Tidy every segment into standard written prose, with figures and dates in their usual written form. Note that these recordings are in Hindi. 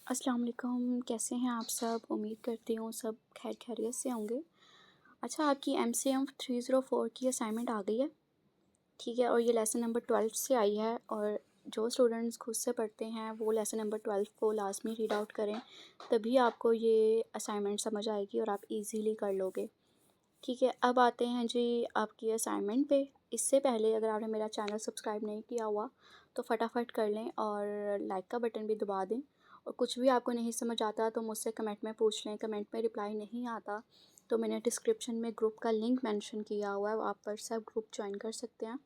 अस्सलाम वालेकुम, कैसे हैं आप सब? उम्मीद करती हूँ सब खैर खैरियत से होंगे। अच्छा, आपकी एमसीएम 304 की असाइनमेंट आ गई है, ठीक है? और ये लेसन नंबर 12 से आई है और जो स्टूडेंट्स खुद से पढ़ते हैं वो लेसन नंबर 12 को लाज़मी रीड आउट करें, तभी आपको ये असाइनमेंट समझ आएगी और आप इजीली कर लोगे, ठीक है? अब आते हैं जी आपकी असाइनमेंट पे। इससे पहले अगर आपने मेरा चैनल सब्सक्राइब नहीं किया हुआ तो फटाफट कर लें और लाइक का बटन भी दबा दें। और कुछ भी आपको नहीं समझ आता तो मुझसे कमेंट में पूछ लें। कमेंट में रिप्लाई नहीं आता तो मैंने डिस्क्रिप्शन में ग्रुप का लिंक मेंशन किया हुआ है, आप व्हाट्सएप ग्रुप ज्वाइन कर सकते हैं।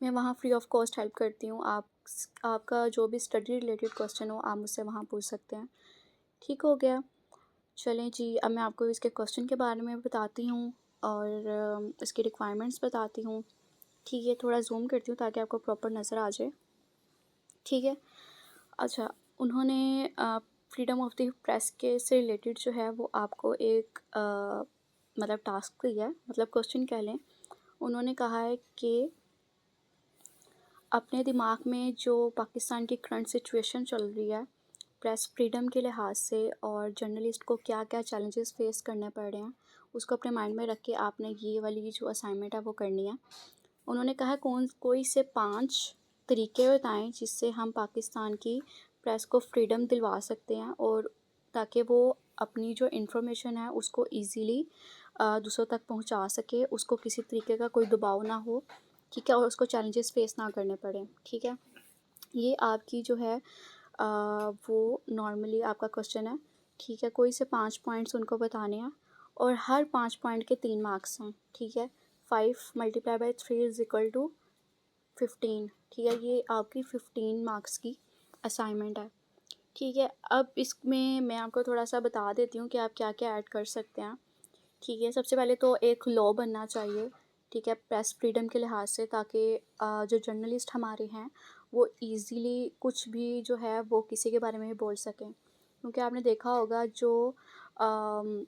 मैं वहाँ फ्री ऑफ कॉस्ट हेल्प करती हूँ। आपका जो भी स्टडी रिलेटेड क्वेश्चन हो आप मुझसे वहाँ पूछ सकते हैं। ठीक हो गया? चलें जी, अब मैं आपको इसके क्वेश्चन के बारे में बताती हूँ और इसकी रिक्वायरमेंट्स बताती हूँ। ठीक है, थोड़ा ज़ूम करती हूँ ताकि आपको प्रॉपर नज़र आ जाए। ठीक है। अच्छा, उन्होंने फ्रीडम ऑफ द प्रेस के से रिलेटेड जो है वो आपको एक मतलब टास्क दिया है, मतलब क्वेश्चन कह लें। उन्होंने कहा है कि अपने दिमाग में जो पाकिस्तान की करंट सिचुएशन चल रही है प्रेस फ्रीडम के लिहाज से और जर्नलिस्ट को क्या क्या चैलेंजेस फेस करने पड़ रहे हैं, उसको अपने माइंड में रख के आपने ये वाली जो असाइनमेंट है वो करनी है। उन्होंने कहा कोई से 5 तरीके बताएं जिससे हम पाकिस्तान की प्रेस को फ्रीडम दिलवा सकते हैं और ताकि वो अपनी जो इन्फॉर्मेशन है उसको इजीली दूसरों तक पहुंचा सके, उसको किसी तरीके का कोई दबाव ना हो, ठीक है? और उसको चैलेंजेस फेस ना करने पड़े, ठीक है? ये आपकी जो है वो नॉर्मली आपका क्वेश्चन है, ठीक है? कोई से 5 पॉइंट्स उनको बताने हैं और हर 5 पॉइंट के 3 मार्क्स हैं, ठीक है? 5 multiply by 3 is equal to 15, ठीक है? ये आपकी 15 मार्क्स की असाइनमेंट है, ठीक है? अब इसमें मैं आपको थोड़ा-सा बता देती हूँ कि आप क्या-क्या ऐड कर सकते हैं, ठीक है? सबसे पहले तो एक लॉ बनना चाहिए, ठीक है? प्रेस फ्रीडम के लिहाज से, ताकि जो जर्नलिस्ट हमारे हैं वो ईज़िली कुछ भी जो है वो किसी के बारे में भी बोल सकें। क्योंकि आपने देखा होगा जो अम,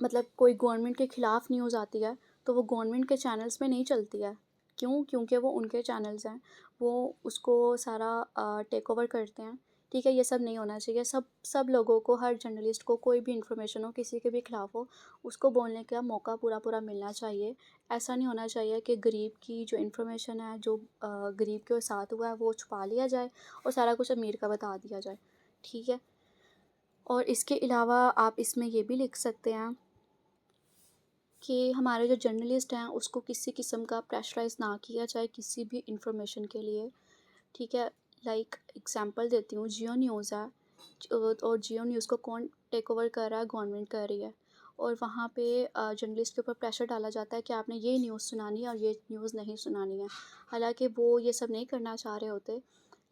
मतलब कोई गवर्नमेंट के ख़िलाफ़ न्यूज़ आती है तो वो गवर्नमेंट के चैनल्स में नहीं चलती है। क्यों? क्योंकि वो उनके चैनल्स हैं, वो उसको सारा टेक ओवर करते हैं, ठीक है? ये सब नहीं होना चाहिए। सब सब लोगों को, हर जर्नलिस्ट को कोई भी इन्फॉर्मेशन हो किसी के भी ख़िलाफ़ हो, उसको बोलने का मौका पूरा-पूरा मिलना चाहिए। ऐसा नहीं होना चाहिए कि गरीब की जो इन्फॉर्मेशन है, जो गरीब के साथ हुआ है वो छुपा लिया जाए और सारा कुछ अमीर का बता दिया जाए, ठीक है? और इसके अलावा आप इसमें ये भी लिख सकते हैं कि हमारे जो जर्नलिस्ट हैं उसको किसी किस्म का प्रेशराइज़ ना किया जाए किसी भी इन्फॉर्मेशन के लिए, ठीक है? लाइक एग्ज़ाम्पल देती हूँ, जियो न्यूज़ है और जियो न्यूज़ को कौन टेक ओवर कर रहा है? गवर्नमेंट कर रही है। और वहाँ पे जर्नलिस्ट के ऊपर प्रेशर डाला जाता है कि आपने ये न्यूज़ सुनानी है और ये न्यूज़ नहीं सुनानी है। हालाँकि वो ये सब नहीं करना चाह रहे होते,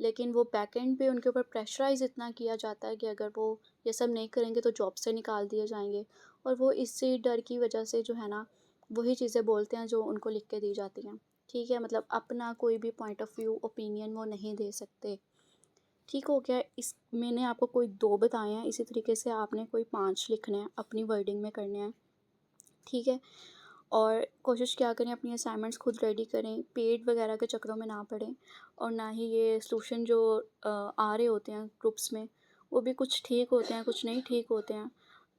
लेकिन वो बैक एंड पे उनके ऊपर प्रेशराइज़ इतना किया जाता है कि अगर वो ये सब नहीं करेंगे तो जॉब से निकाल दिए जाएँगे। और वो इसी डर की वजह से जो है ना, वही चीज़ें बोलते हैं जो उनको लिख के दी जाती हैं, ठीक है? मतलब अपना कोई भी पॉइंट ऑफ व्यू, ओपिनियन वो नहीं दे सकते। ठीक हो गया? इस मैंने आपको कोई 2 बताए हैं, इसी तरीके से आपने कोई 5 लिखने हैं, अपनी वर्डिंग में करने हैं, ठीक है? और कोशिश क्या करें अपनी असाइनमेंट्स खुद रेडी करें, पेड वगैरह के चक्करों में ना पड़ें और ना ही ये सॉल्यूशन जो आ रहे होते हैं ग्रुप्स में, वो भी कुछ ठीक होते हैं, कुछ नहीं ठीक होते हैं,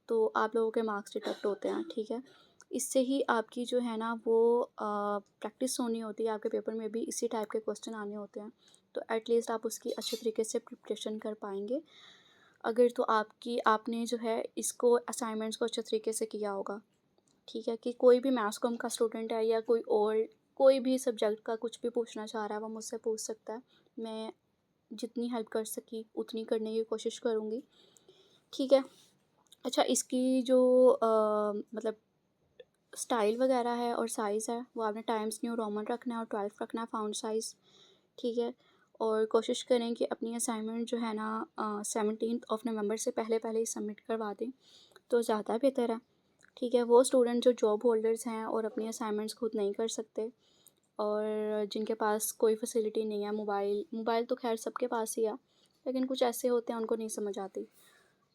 तो आप लोगों के मार्क्स डिडक्ट होते हैं, ठीक है? इससे ही आपकी जो है ना वो प्रैक्टिस होनी होती है, आपके पेपर में भी इसी टाइप के क्वेश्चन आने होते हैं, तो एट लीस्ट आप उसकी अच्छे तरीके से प्रिपरेशन कर पाएँगे। अगर तो आपने जो है इसको असाइनमेंट्स को अच्छे तरीके से किया होगा, ठीक है? कि कोई भी मैथ्स कॉम का स्टूडेंट है या कोई भी सब्जेक्ट का कुछ भी पूछना चाह रहा है वो मुझसे पूछ सकता है। मैं जितनी हेल्प कर सकी उतनी करने की कोशिश करूँगी, ठीक है? अच्छा, इसकी जो मतलब स्टाइल वगैरह है और साइज़ है वो आपने टाइम्स न्यू रोमन रखना है और 12 रखना है फ़ॉन्ट साइज़, ठीक है? और कोशिश करें कि अपनी असाइनमेंट जो है ना 17th ऑफ नवंबर से पहले-पहले ही सबमिट करवा दें, तो ज़्यादा बेहतर है, ठीक है? वो स्टूडेंट जो जॉब होल्डर्स हैं और अपनी असाइनमेंट्स खुद नहीं कर सकते और जिनके पास कोई फैसिलिटी नहीं है, मोबाइल मोबाइल तो ख़ैर सबके पास ही है, लेकिन कुछ ऐसे होते हैं उनको नहीं समझ आती,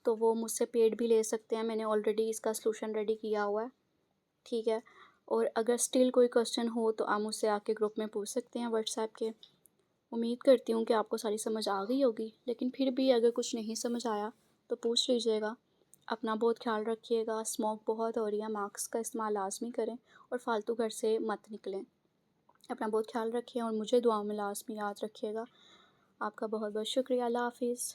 तो वो मुझसे पेड भी ले सकते हैं। मैंने ऑलरेडी इसका सॉल्यूशन रेडी किया हुआ है, ठीक है? और अगर स्टिल कोई क्वेश्चन हो तो आप मुझसे आके ग्रुप में पूछ सकते हैं व्हाट्सएप के। उम्मीद करती हूँ कि आपको सारी समझ आ गई होगी, लेकिन फिर भी अगर कुछ नहीं समझ आया तो पूछ लीजिएगा। अपना बहुत ख़्याल रखिएगा, स्मोक बहुत हो रही है, मास्क का इस्तेमाल लाज़मी करें और फालतू घर से मत निकलें। अपना बहुत ख़्याल रखिए और मुझे दुआओं में लाज़मी याद रखिएगा। आपका बहुत बहुत शुक्रिया। अल्लाह हाफ़िज़।